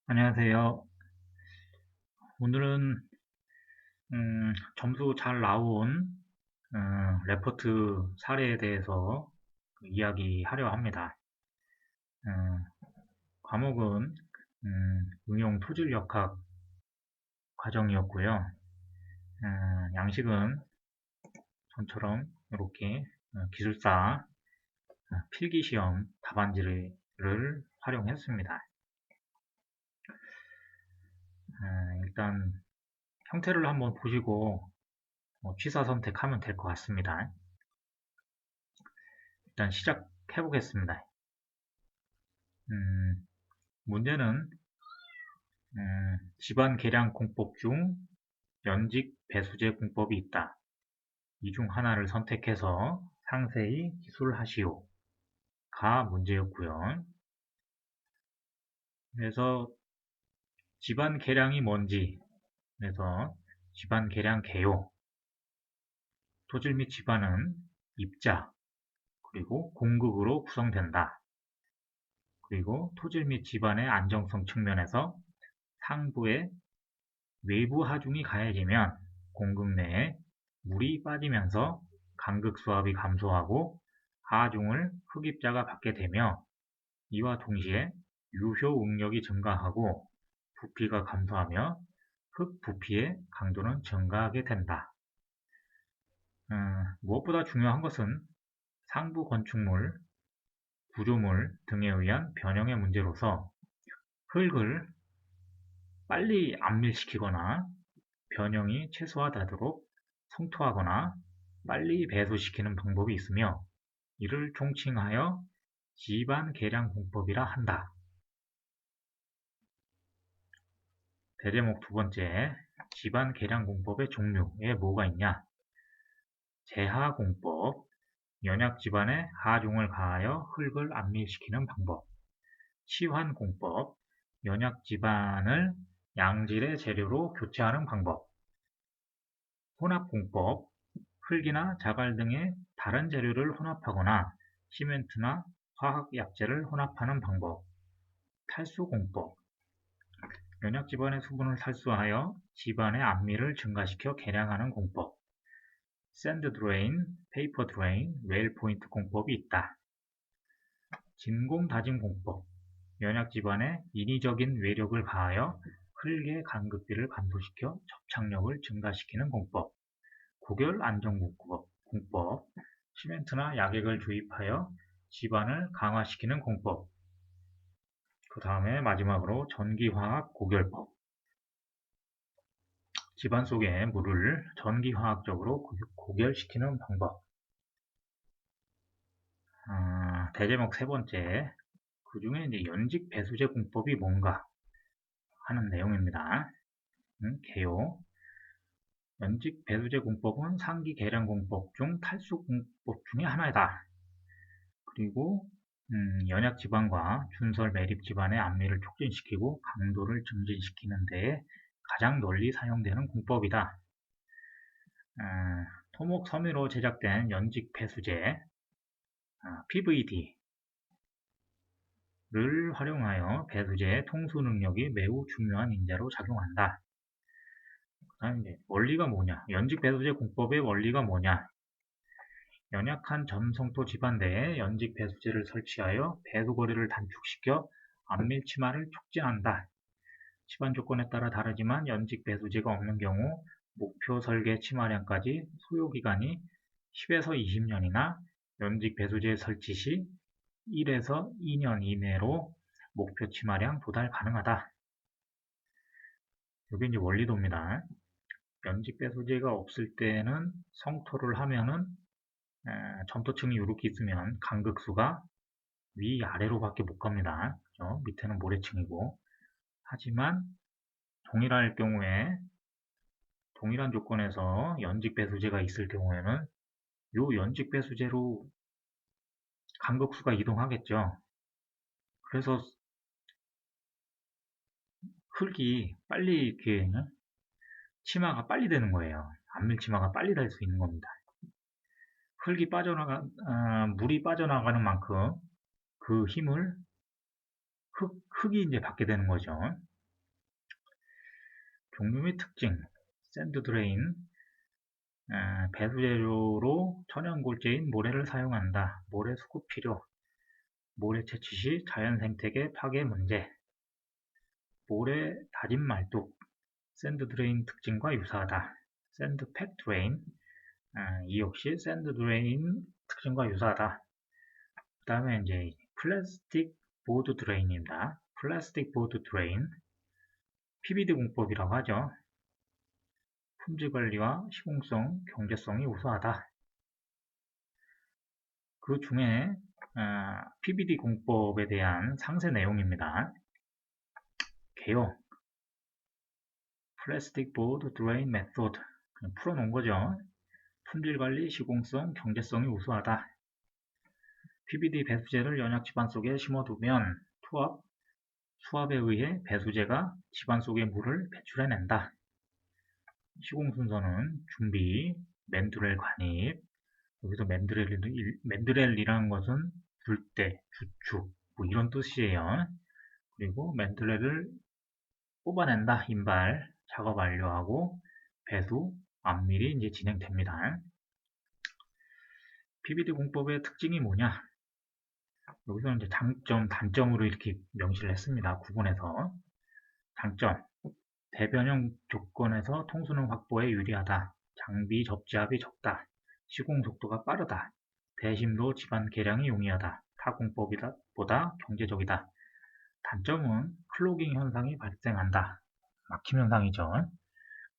안녕하세요. 오늘은 점수 잘 나온 레포트 사례에 대해서 이야기하려 합니다. 음, 과목은 응용 토질역학 과정이었고요. 양식은 전처럼 이렇게 기술사 필기시험 답안지를 활용했습니다. 일단 형태를 한번 보시고 취사 선택하면 될 것 같습니다. 일단 시작해 보겠습니다. 문제는 집안 계량 공법 중 연직 배수제 공법이 있다. 이 중 하나를 선택해서 상세히 기술하시오. 가 문제였고요. 그래서 집안 계량이 뭔지, 그래서 집안 계량 개요. 토질 및 집안은 입자, 그리고 공극으로 구성된다. 그리고 토질 및 집안의 안정성 측면에서 상부에 외부 하중이 가해지면 공극 내에 물이 빠지면서 간극 수압이 감소하고 하중을 흡입자가 받게 되며 이와 동시에 유효 응력이 증가하고 부피가 감소하며 흙 부피의 강도는 증가하게 된다. 무엇보다 중요한 것은 상부 건축물, 구조물 등에 의한 변형의 문제로서 흙을 빨리 안밀시키거나 변형이 최소화되도록 성토하거나 빨리 배수시키는 방법이 있으며 이를 총칭하여 집안 계량 공법이라 한다. 대제목 두 번째, 집안 계량 공법의 종류에 뭐가 있냐? 제하 공법, 연약 집안에 하중을 가하여 흙을 안밀시키는 방법. 치환 공법, 연약 집안을 양질의 재료로 교체하는 방법. 혼합 공법, 흙이나 자갈 등의 다른 재료를 혼합하거나 시멘트나 화학 약재를 혼합하는 방법. 탈수 공법, 연약 집안의 수분을 탈수하여 집안의 압밀을 증가시켜 계량하는 공법. 샌드 드레인, 페이퍼 드레인, 레일 포인트 공법이 있다. 진공 다짐 공법, 연약 집안에 인위적인 외력을 가하여 흙의 간극비를 감소시켜 접착력을 증가시키는 공법. 고결 안정 공법, 시멘트나 약액을 주입하여 집안을 강화시키는 공법. 그 다음에 마지막으로 전기화학 고결법. 집안 속의 물을 전기화학적으로 고결시키는 방법. 대제목 세 번째, 그 중에 이제 연직 배수제 공법이 뭔가 하는 내용입니다. 개요. 연직 배수제 공법은 상기 계량 공법 중 탈수 공법 중에 하나이다. 그리고 연약 집안과 준설 매립 집안의 압밀을 촉진시키고 강도를 증진시키는 데에 가장 널리 사용되는 공법이다. 토목 섬유로 제작된 연직 배수제 PVD를 활용하여 배수제의 통수 능력이 매우 중요한 인자로 작용한다. 그다음에 원리가 뭐냐? 연직 배수제 공법의 원리가 뭐냐? 연약한 전성토 집안 내에 연직 배수제를 설치하여 배수거리를 단축시켜 압밀 침하를 촉진한다. 집안 조건에 따라 다르지만 연직 배수제가 없는 경우 목표 설계 침하량까지 소요기간이 10에서 20년이나 연직 배수제 설치 시 1에서 2년 이내로 목표 침하량 도달 가능하다. 이게 이제 원리도입니다. 연직 배수제가 없을 때는 성토를 하면은 점토층이 이렇게 있으면 간극수가 위아래로밖에 못 갑니다. 그죠? 밑에는 모래층이고. 하지만 동일할 경우에 동일한 조건에서 연직 배수제가 있을 경우에는 이 연직 배수제로 간극수가 이동하겠죠. 그래서 흙이 빨리 이렇게 침하가 빨리 되는 거예요. 압밀 침하가 빨리 될 수 있는 겁니다. 물이 빠져나가는 만큼 그 힘을 흙이 이제 받게 되는 거죠. 종류 및 특징, 샌드 드레인, 배수 재료로 천연골재인 모래를 사용한다. 모래 수급 필요, 모래 채취 시 자연 생태계 파괴 문제, 모래 다진 말뚝, 샌드 드레인 특징과 유사하다. 샌드 팩 드레인, 이 역시 샌드 드레인 특징과 유사하다. 그 다음에 이제 플라스틱 보드 드레인입니다. 플라스틱 보드 드레인, PVD 공법이라고 하죠. 품질 관리와 시공성, 경제성이 우수하다. 그 중에 PVD 공법에 대한 상세 내용입니다. 개요. 플라스틱 보드 드레인 메소드, 그냥 풀어놓은 거죠. 품질 관리, 시공성, 경제성이 우수하다. PVD 배수제를 연약 집안 속에 심어두면 수압에 의해 배수제가 집안 속의 물을 배출해낸다. 시공 순서는 준비, 맨드렐 관입, 여기서 맨드렐이라는 것은 불대, 주축, 뭐 이런 뜻이에요. 그리고 맨드렐을 뽑아낸다, 인발, 작업 완료하고 배수, 암밀이 이제 진행됩니다. PVD 공법의 특징이 뭐냐? 여기서는 이제 장점, 단점으로 이렇게 명시를 했습니다. 구분해서. 장점, 대변형 조건에서 통수능 확보에 유리하다. 장비 접지압이 적다. 시공 속도가 빠르다. 대심도 집안 개량이 용이하다. 타 공법보다 경제적이다. 단점은 클로깅 현상이 발생한다. 막힘 현상이죠.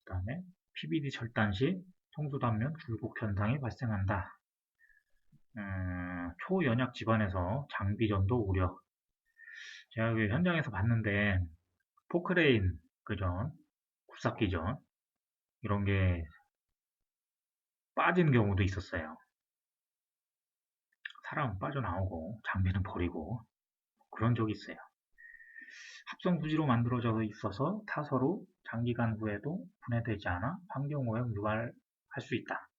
그 다음에 PVD 절단 시 통수 단면 굴곡 현상이 발생한다. 초연약 집안에서 장비전도 우려. 제가 현장에서 봤는데 포크레인, 그죠? 굴삭기죠. 이런 게 빠진 경우도 있었어요. 사람은 빠져나오고 장비는 버리고 그런 적이 있어요. 합성 부지로 만들어져 있어서 타서로 장기간 후에도 분해되지 않아 환경오염 유발할 수 있다.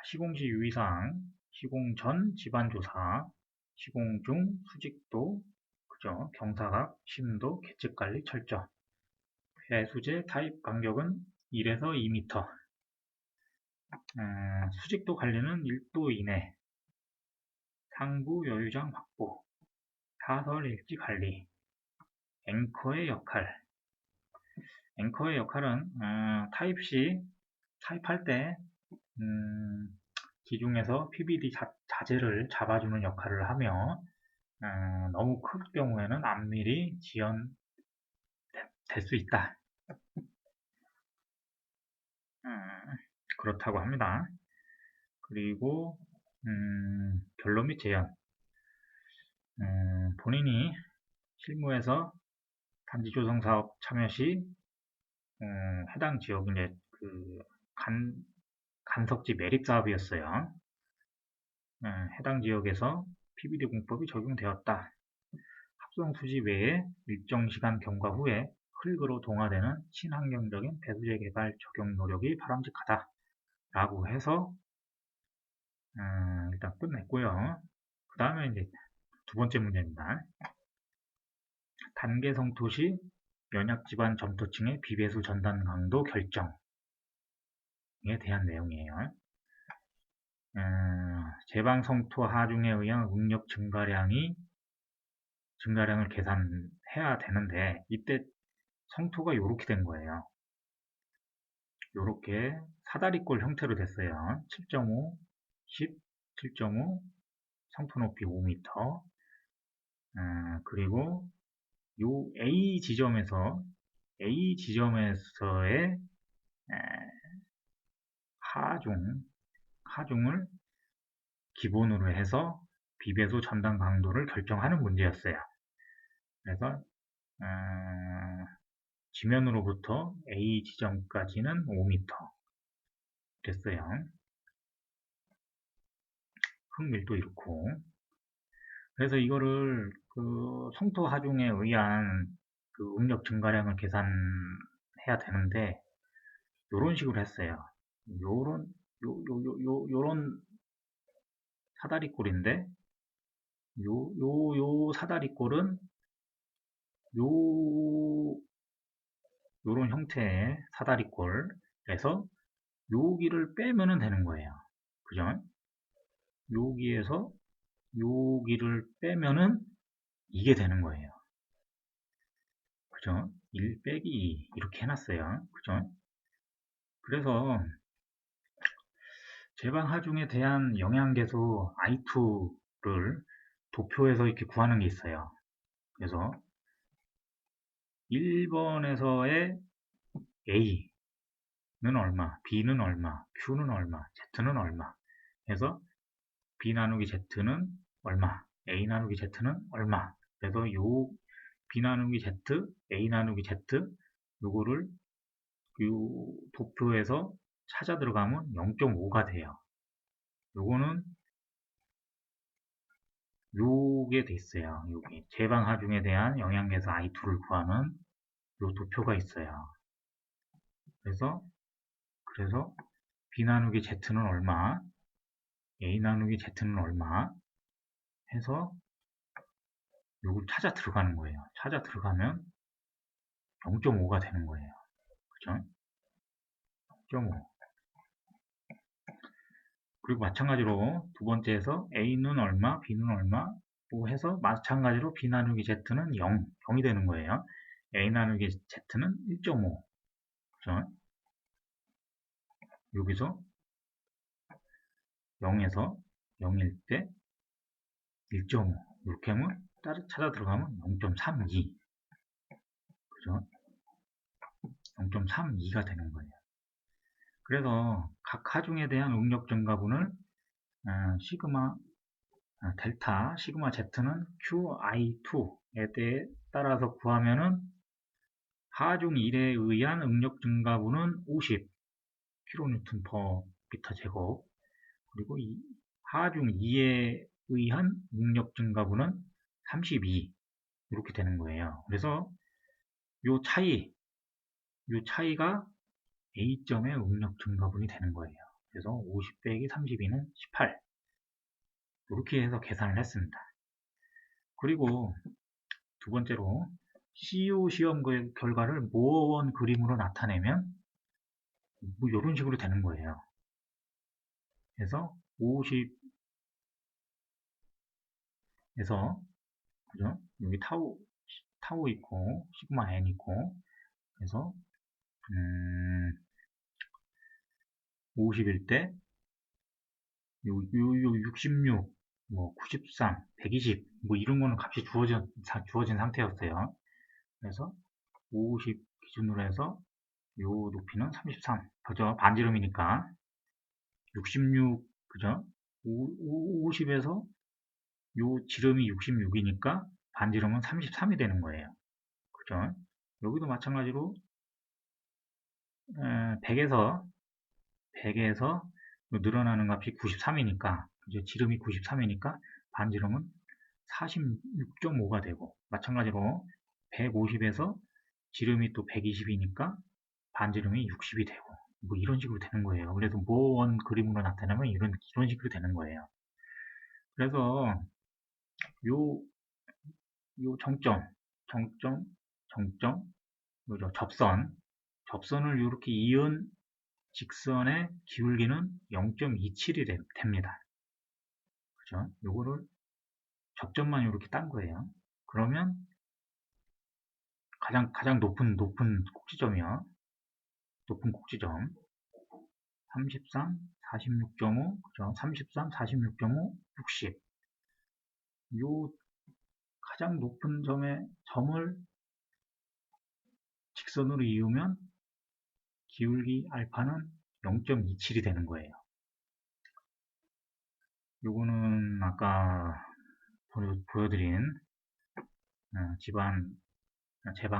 시공 시 유의사항, 시공 전 집안조사, 시공 중 수직도, 그죠? 경사각, 심도, 계측관리 철저. 배수제 타입 간격은 1에서 2m. 수직도 관리는 1도 이내. 상부 여유장 확보. 타설 일지 관리. 앵커의 역할. 앵커의 역할은 타입할 때 기둥에서 PVD 자재를 잡아주는 역할을 하며 너무 클 경우에는 암밀이 지연될 수 있다. 그렇다고 합니다. 그리고 결론 및 제안. 본인이 실무에서 단지 조성 사업 참여 시 해당 지역 이제 그 간석지 매립 사업이었어요. 해당 지역에서 PVD 공법이 적용되었다. 합성 수지 외에 일정 시간 경과 후에 흙으로 동화되는 친환경적인 배수제 개발 적용 노력이 바람직하다. 라고 해서 일단 끝냈고요. 그 다음에 이제 두 번째 문제입니다. 단계 성토 시 연약 집안 점토층의 비배수 전단 강도 결정에 대한 내용이에요. 제방 성토 하중에 의한 응력 증가량을 계산해야 되는데 이때 성토가 이렇게 된 거예요. 이렇게 사다리꼴 형태로 됐어요. 7.5, 10, 7.5, 성토 높이 5m. 그리고 요 A 지점에서의 하중을 기본으로 해서 비배수 전단 강도를 결정하는 문제였어요. 그래서 지면으로부터 A 지점까지는 5m 됐어요. 흙밀도 이렇고. 그래서 이거를 그 성토 하중에 의한 그 응력 증가량을 계산해야 되는데 요런 식으로 했어요. 요런 사다리꼴인데 요 사다리꼴은 요런 형태의 사다리꼴에서 여기를 빼면은 되는 거예요. 그죠? 여기에서 여기를 빼면은 이게 되는 거예요. 그죠? 1 빼기 2 이렇게 해놨어요. 그죠? 그래서 제방하중에 대한 영양계수 I2를 도표에서 이렇게 구하는 게 있어요. 그래서 1번에서의 A는 얼마, B는 얼마, Q는 얼마, Z는 얼마 해서 B 나누기 Z는 얼마, A 나누기 Z는 얼마. 그래서 요 B 나누기 Z, A 나누기 Z 요거를 요 도표에서 찾아 들어가면 0.5가 돼요. 요거는 요게 돼 있어요. 여기 제방하중에 대한 영양계수 I2를 구하는 요 도표가 있어요. 그래서 B 나누기 Z는 얼마, A 나누기 Z는 얼마 해서 요걸 찾아 들어가는 거예요. 찾아 들어가면 0.5가 되는 거예요. 그죠? 0.5. 그리고 마찬가지로 두 번째에서 A는 얼마, B는 얼마 뭐 해서 마찬가지로 B 나누기 Z는 0이 되는 거예요. A 나누기 Z는 1.5. 그죠? 여기서 0에서 0일 때 1.5 이렇게 하면 찾아 들어가면 0.32 그죠? 0.32가 되는 거예요. 그래서 각 하중에 대한 응력 증가분을 시그마 델타 시그마 Z는 QI2에 대해 따라서 구하면은 하중 1에 의한 응력 증가분은 50 kN/m 제곱 그리고 하중 2에 의한 응력 증가분은 32 이렇게 되는 거예요. 그래서 요 차이가 A점의 응력 증가분이 되는 거예요. 그래서 50 빼기 32는 18 이렇게 해서 계산을 했습니다. 그리고 두 번째로 CU 시험 결과를 모어원 그림으로 나타내면 뭐 이런 식으로 되는 거예요. 그래서 50에서 그죠? 여기 타우 있고 시그마 n 있고 그래서 50일 때 요 66, 뭐 93, 120, 뭐 이런 거는 값이 주어진 상태였어요. 그래서 50 기준으로 해서 요 높이는 33, 그죠? 반지름이니까 66, 그죠? 50에서 요 지름이 66이니까 반지름은 33이 되는 거예요. 그죠? 여기도 마찬가지로 100에서 늘어나는 값이 93이니까 그죠? 지름이 93이니까 반지름은 46.5가 되고 마찬가지로 150에서 지름이 또 120이니까 반지름이 60이 되고 뭐 이런 식으로 되는 거예요. 그래서 모원 그림으로 나타내면 이런 식으로 되는 거예요. 그래서 요 정점, 뭐죠? 접선을 이렇게 이은 직선의 기울기는 0.27이 됩니다. 그죠? 요거를 접점만 이렇게 딴 거예요. 그러면 가장 높은 꼭지점이요. 높은 꼭지점 33, 46.5, 그죠? 33, 46.5, 60. 요 가장 높은 점을 직선으로 이으면 기울기 알파는 0.27이 되는 거예요. 요거는 아까 보여드린 제방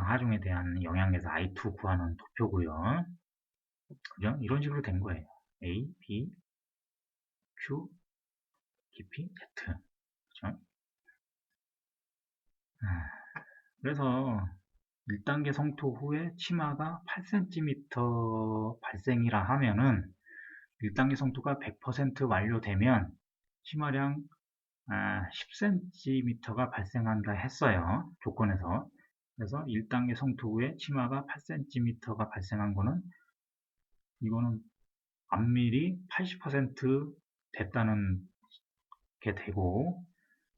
하중에 대한 영양계수 I2 구하는 도표고요. 그죠? 이런 식으로 된 거예요. A, B, Q, 깊이, Z. 그죠? 그래서 1단계 성토 후에 치마가 8cm 발생이라 하면은 1단계 성토가 100% 완료되면 치마량 10cm가 발생한다 했어요. 조건에서. 그래서 1단계 성토 후에 치마가 8cm가 발생한 거는 이거는 암밀이 80% 됐다는 게 되고,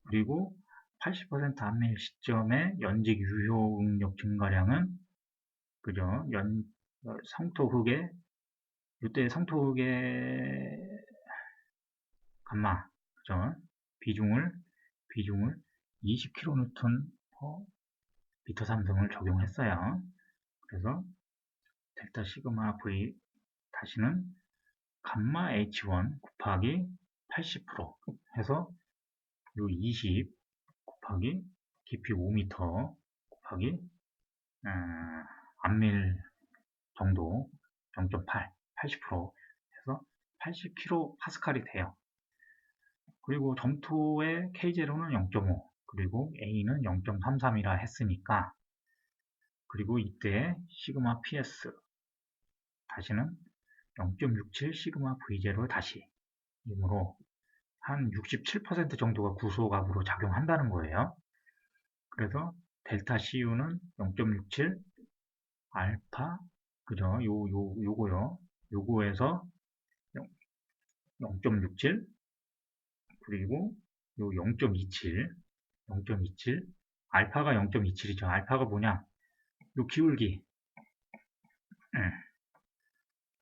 그리고 80% 암밀 시점에 연직 유효 응력 증가량은 그죠? 성토 후에 이때 성토 후에 감마 그죠? 비중을 20kN 미터 삼성을 적용했어요. 그래서 델타 시그마 V 다시는 감마 H1 곱하기 80% 해서 요 20 곱하기 깊이 5m 곱하기 암밀 정도 0.8 80% 해서 80kPa이 돼요. 그리고 점토의 K0는 0.5 그리고 A는 0.33이라 했으니까, 그리고 이때 시그마 PS 다시는 0.67 시그마 V0 다시 이므로 한 67% 정도가 구소각으로 작용한다는 거예요. 그래서 델타 CU는 0.67 알파 그죠? 요거요. 요거에서 0.67 그리고 요 0.27 알파가 0.27이죠. 알파가 뭐냐? 요 기울기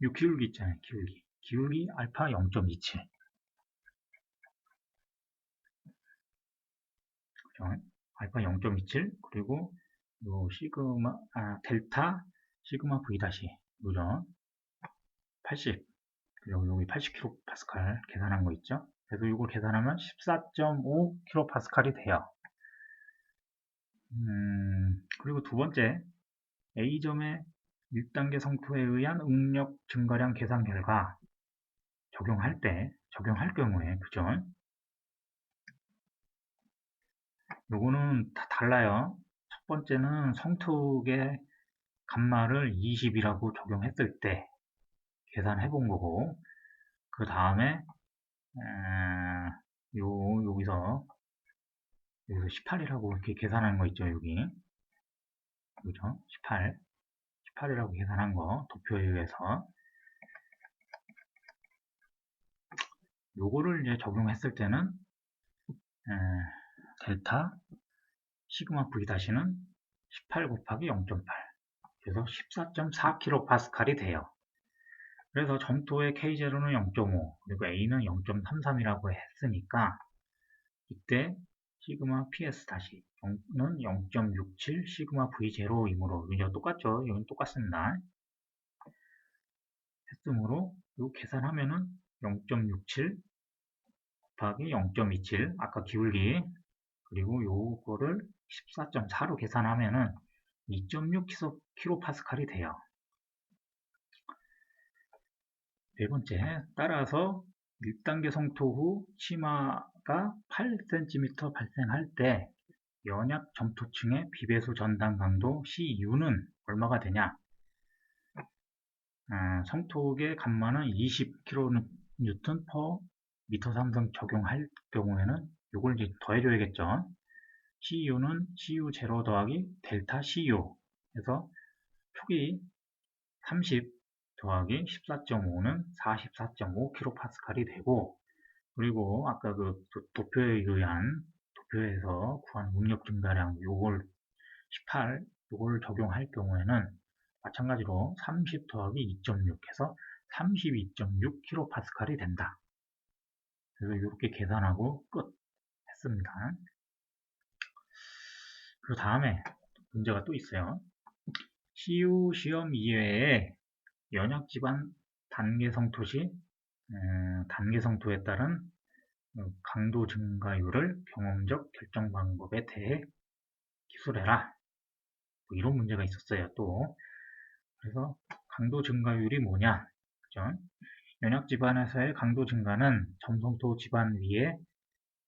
요 기울기 있잖아요. 기울기 알파 0.27 그죠? 알파 0.27 그리고 요 시그마 델타 시그마 V 다시 그죠? 80 그리고 여기 80kPa 계산한 거 있죠? 그래서 이걸 계산하면 14.5kPa이 돼요. 그리고 두 번째 A점의 1단계 성토에 의한 응력 증가량 계산 결과 적용할 경우에 그죠? 요거는 다 달라요. 첫 번째는 성토의 감마를 20이라고 적용했을 때 계산해 본 거고, 그 다음에 여기서 18이라고 이렇게 계산한 거 있죠, 여기. 그죠? 18이라고 계산한 거, 도표에 의해서. 요거를 이제 적용했을 때는, 델타, 시그마 V 다시는 18 곱하기 0.8. 그래서 14.4kPa이 돼요. 그래서 점토의 K0는 0.5, 그리고 A는 0.33이라고 했으니까, 이때 시그마 PS 다시 는 0.67 시그마 V0이므로 이제 똑같죠. 여기는 똑같습니다. 했으므로 이 계산하면은 0.67 곱하기 0.27 아까 기울기 그리고 요거를 14.4로 계산하면은 2.6kPa이 돼요. 네 번째, 따라서 1단계 성토 후 치마가 8cm 발생할 때 연약 점토층의 비배수 전단 강도 CU는 얼마가 되냐? 성토의 감마는 20kN per 미터 삼성 적용할 경우에는 이걸 이제 더해줘야겠죠. CU는 CU0 더하기 델타 CU 해서 축이 30 더하기 14.5는 44.5kPa이 되고, 그리고 아까 그 도표에 의한 도표에서 구한 응력 증가량 요걸 18 요걸 적용할 경우에는 마찬가지로 30 더하기 2.6 해서 32.6kPa이 된다. 그래서 이렇게 계산하고 끝 했습니다. 그 다음에 문제가 또 있어요. CU 시험 이외에 연약지반 단계 성토 시 단계 성토에 따른 강도 증가율을 경험적 결정 방법에 대해 기술해라. 뭐 이런 문제가 있었어요. 또 그래서 강도 증가율이 뭐냐? 그죠? 연약 지반에서의 강도 증가는 점성토 지반 위에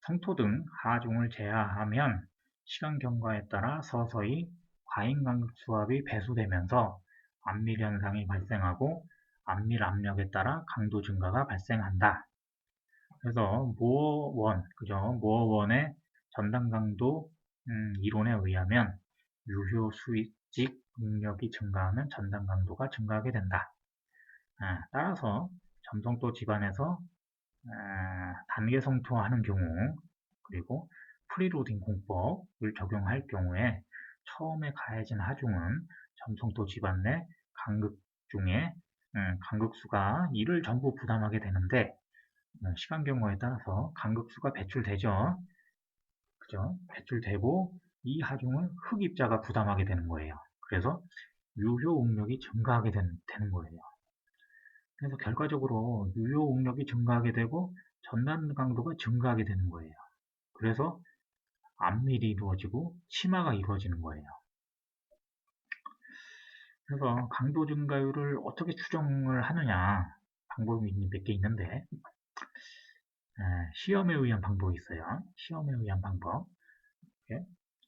성토 등 하중을 제하하면 시간 경과에 따라 서서히 과잉 수압이 배수되면서 암밀 현상이 발생하고 암밀 압력에 따라 강도 증가가 발생한다. 그래서 모어원, 그죠? 모어원의 전단 강도 이론에 의하면 유효 수직 응력이 증가하면 전단 강도가 증가하게 된다. 따라서 점성도 집안에서 단계 성토하는 경우 그리고 프리로딩 공법을 적용할 경우에 처음에 가해진 하중은 점성도 집안 내 간극 중에 간극수가 이를 전부 부담하게 되는데 시간 경로에 따라서 간극수가 배출되죠. 그죠? 배출되고 이 하중을 흡입자가 부담하게 되는 거예요. 그래서 유효 응력이 증가하게 되는 거예요. 그래서 결과적으로 유효 응력이 증가하게 되고 전단 강도가 증가하게 되는 거예요. 그래서 압밀이 이루어지고 치마가 이루어지는 거예요. 그래서 강도 증가율을 어떻게 추정을 하느냐 방법이 몇 개 있는데 시험에 의한 방법이 있어요. 시험에 의한 방법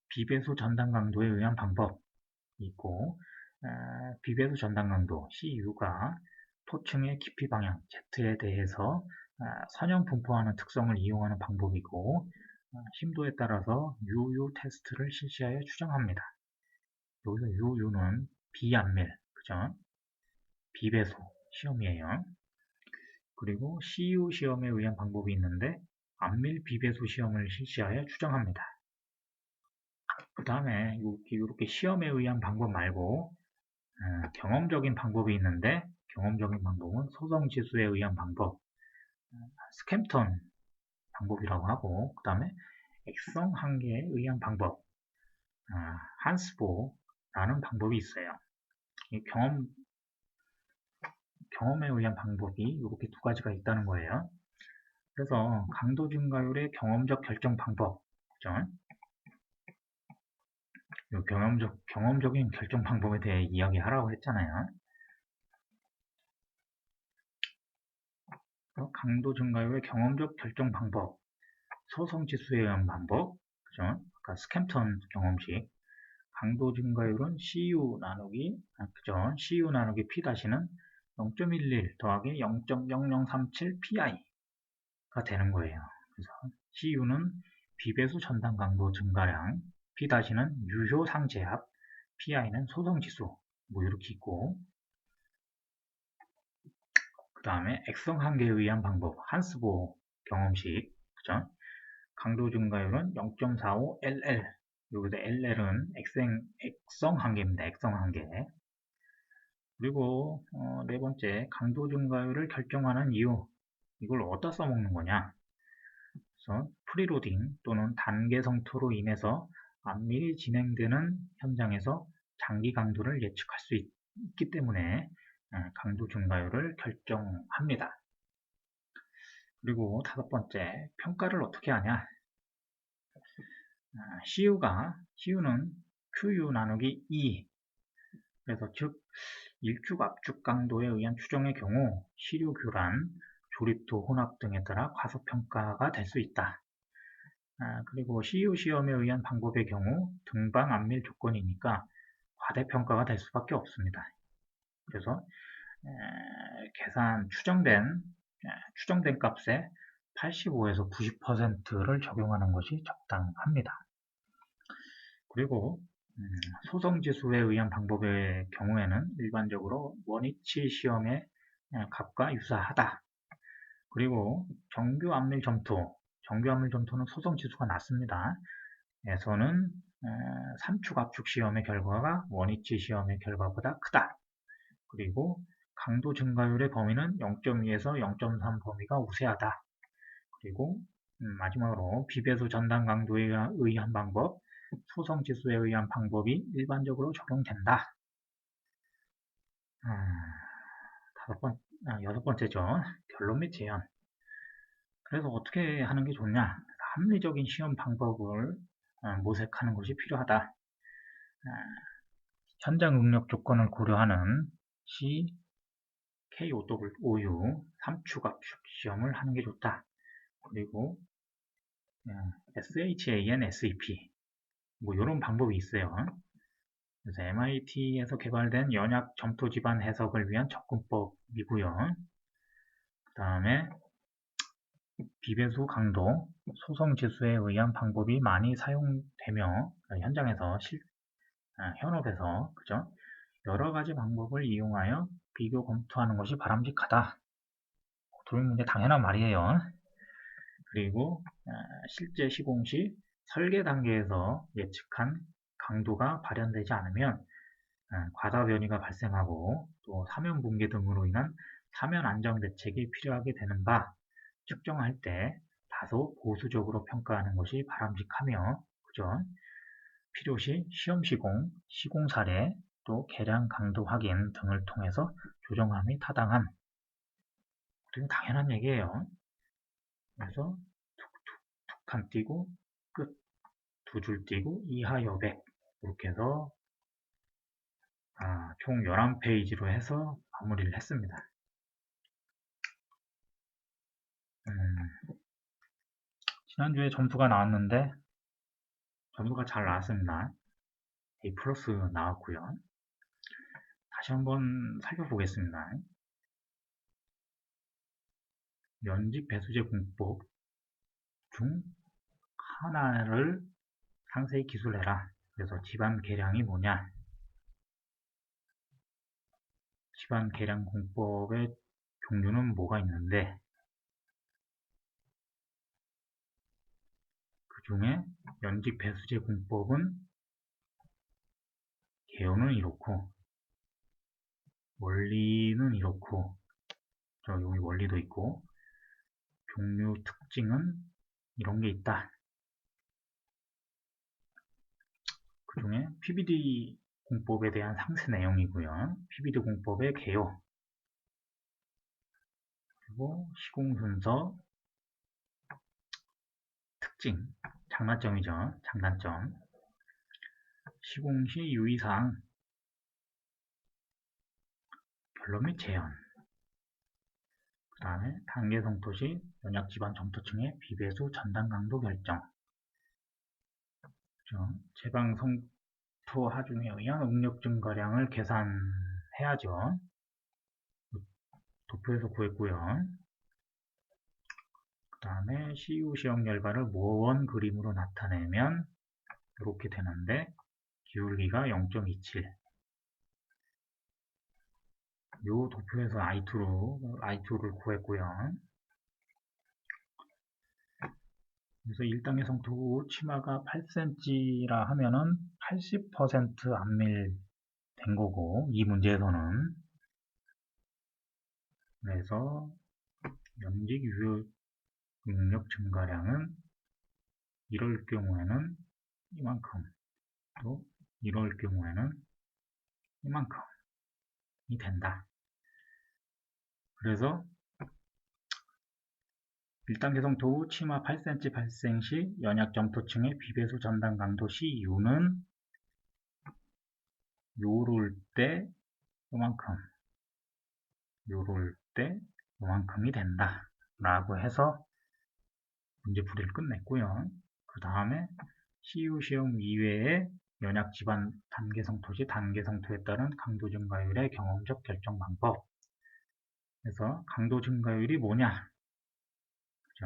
비배수 전단 강도에 의한 방법이 있고 비배수 전단 강도 CU가 토층의 깊이 방향 Z에 대해서 선형 분포하는 특성을 이용하는 방법이고 심도에 따라서 UU 테스트를 실시하여 추정합니다. 여기서 UU는 비안밀, 그죠? 비배수 시험이에요. 그리고 CU 시험에 의한 방법이 있는데 안밀 비배수 시험을 실시하여 추정합니다. 그 다음에 이렇게 시험에 의한 방법 말고 경험적인 방법이 있는데 경험적인 방법은 소성지수에 의한 방법, 스캠턴 방법이라고 하고 그 다음에 액성 한계에 의한 방법, 한스보라는 방법이 있어요. 경험에 의한 방법이 이렇게 두 가지가 있다는 거예요. 그래서 강도 증가율의 경험적 결정 방법, 그죠? 경험적인 결정 방법에 대해 이야기하라고 했잖아요. 강도 증가율의 경험적 결정 방법, 소성지수에 의한 방법, 그죠? 아까 스캠턴 경험식, 강도 증가율은 CU 나누기, 그죠? CU 나누기 P-는 0.11 더하기 0.0037 PI가 되는 거예요. 그래서 CU는 비배수 전단 강도 증가량, P-는 유효 상제압, PI는 소성지수, 뭐 이렇게 있고, 그 다음에 액성 한계에 의한 방법, 한스보 경험식, 그죠? 강도 증가율은 0.45 LL, 여기서 LL은 액성 한계입니다. 액성 한계. 그리고 네 번째, 강도 증가율을 결정하는 이유, 이걸 어디다 써먹는 거냐? 그래서 프리로딩 또는 단계 성토로 인해서 안밀이 진행되는 현장에서 장기 강도를 예측할 수 있기 때문에 강도 증가율을 결정합니다. 그리고 다섯 번째, 평가를 어떻게 하냐? CU는 QU 나누기 2, 그래서 즉 일축 압축 강도에 의한 추정의 경우 시료 교란, 조립도 혼합 등에 따라 과소평가가 될 수 있다. 그리고 CU 시험에 의한 방법의 경우 등방 안밀 조건이니까 과대평가가 될 수밖에 없습니다. 그래서 추정된 값에 85에서 90%를 적용하는 것이 적당합니다. 그리고 소성지수에 의한 방법의 경우에는 일반적으로 원위치 시험의 값과 유사하다. 그리고 정규 안밀 점토는 소성지수가 낮습니다. 에서는 3축 압축 시험의 결과가 원위치 시험의 결과보다 크다. 그리고 강도 증가율의 범위는 0.2에서 0.3 범위가 우세하다. 그리고 마지막으로 비배수 전단 강도에 의한 방법, 소성지수에 의한 방법이 일반적으로 적용된다. 여섯 번째죠. 결론 및 제안. 그래서 어떻게 하는 게 좋냐? 합리적인 시험 방법을 모색하는 것이 필요하다. 현장 응력 조건을 고려하는 KOU 3축 압축 시험을 하는 게 좋다. 그리고 SHAN, SEP 뭐 이런 방법이 있어요. 그래서 MIT에서 개발된 연약 점토 집안 해석을 위한 접근법이고요. 그 다음에 비배수 강도, 소성지수에 의한 방법이 많이 사용되며 현장에서 현업에서 그죠? 여러 가지 방법을 이용하여 비교 검토하는 것이 바람직하다. 이제 당연한 말이에요. 그리고 실제 시공 시 설계 단계에서 예측한 강도가 발현되지 않으면 과다 변이가 발생하고 또 사면 붕괴 등으로 인한 사면 안정 대책이 필요하게 되는 바 측정할 때 다소 보수적으로 평가하는 것이 바람직하며 그죠? 필요시 시험 시공, 시공 사례, 또 계량 강도 확인 등을 통해서 조정함이 타당함. 당연한 얘기예요. 그래서 툭 칸 띄고 끝 두 줄 띄고 이하 여백 이렇게 해서 총 11페이지로 해서 마무리를 했습니다. 지난주에 점수가 나왔는데 점수가 잘 나왔습니다. A 플러스 나왔고요. 다시 한번 살펴보겠습니다. 연직 배수제 공법 중 하나를 상세히 기술해라. 그래서 집안 계량이 뭐냐? 집안 계량 공법의 종류는 뭐가 있는데 그 중에 연직 배수제 공법은 개요는 이렇고 원리는 이렇고 여기 원리도 있고 종류 특징은 이런 게 있다. 그 중에 PBD 공법에 대한 상세 내용이고요. PBD 공법의 개요 그리고 시공 순서 특징, 장단점이죠. 장단점 시공 시 유의사항 결론 및 재현 그 다음에 단계 성토 시 연약 집안 점토층의 비배수 전단 강도 결정 제방 성토 하중에 의한 응력 증가량을 계산해야죠. 도표에서 구했고요. 그 다음에 CU 시험 결과를 모원 그림으로 나타내면 이렇게 되는데 기울기가 0.27 요 도표에서 I2를 구했고요. 그래서 1단계 성토 치마가 8cm라 하면은 80% 안밀된 거고 이 문제에서는 그래서 연직 유효 응력 증가량은 이럴 경우에는 이만큼 또 이럴 경우에는 이만큼이 된다. 그래서 1단계 성토 후 치마 8cm 발생 시 연약 점토층의 비배수 전단 강도 CU는 요럴 때 요만큼이 된다 라고 해서 문제풀이를 끝냈고요. 그 다음에 CU 시험 이외에 연약 집안 단계 성토 시 단계 성토에 따른 강도 증가율의 경험적 결정 방법 그래서 강도 증가율이 뭐냐? 그죠?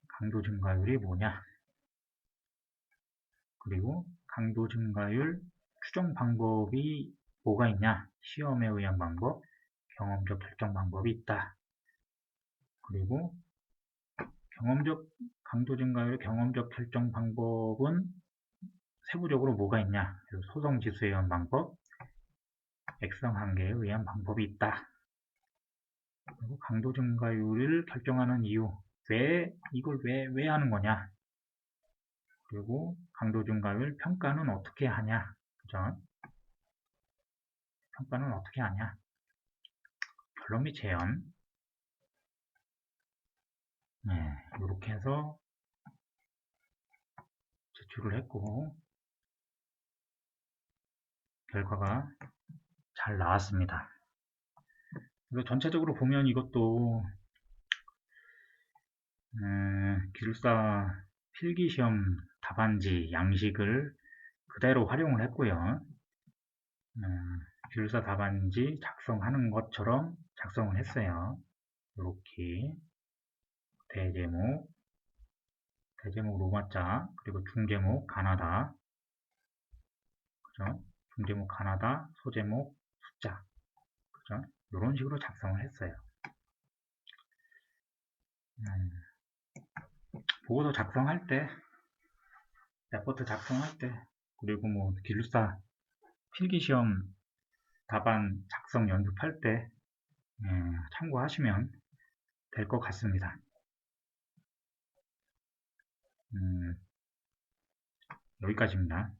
강도 증가율이 뭐냐? 그리고 강도 증가율 추정 방법이 뭐가 있냐? 시험에 의한 방법, 경험적 결정 방법이 있다. 그리고 강도 증가율의 경험적 결정 방법은 세부적으로 뭐가 있냐? 소성 지수에 의한 방법, 액성 한계에 의한 방법이 있다. 그리고 강도 증가율을 결정하는 이유, 이걸 왜 하는 거냐? 그리고 강도 증가율 평가는 어떻게 하냐? 그죠? 평가는 어떻게 하냐? 결론 및 재현. 이렇게 해서 제출을 했고, 결과가 잘 나왔습니다. 그래서 전체적으로 보면 이것도 기술사 필기시험 답안지 양식을 그대로 활용을 했고요. 기술사 답안지 작성하는 것처럼 작성을 했어요. 이렇게 대제목 로마자, 그리고 중제목 가나다, 그죠? 중제목 가나다, 소제목 숫자, 그죠? 이런 식으로 작성을 했어요. 보고서 작성할 때, 레포트 작성할 때, 그리고 뭐 기숙사 필기시험 답안 작성 연습할 때 참고하시면 될 것 같습니다. 여기까지입니다.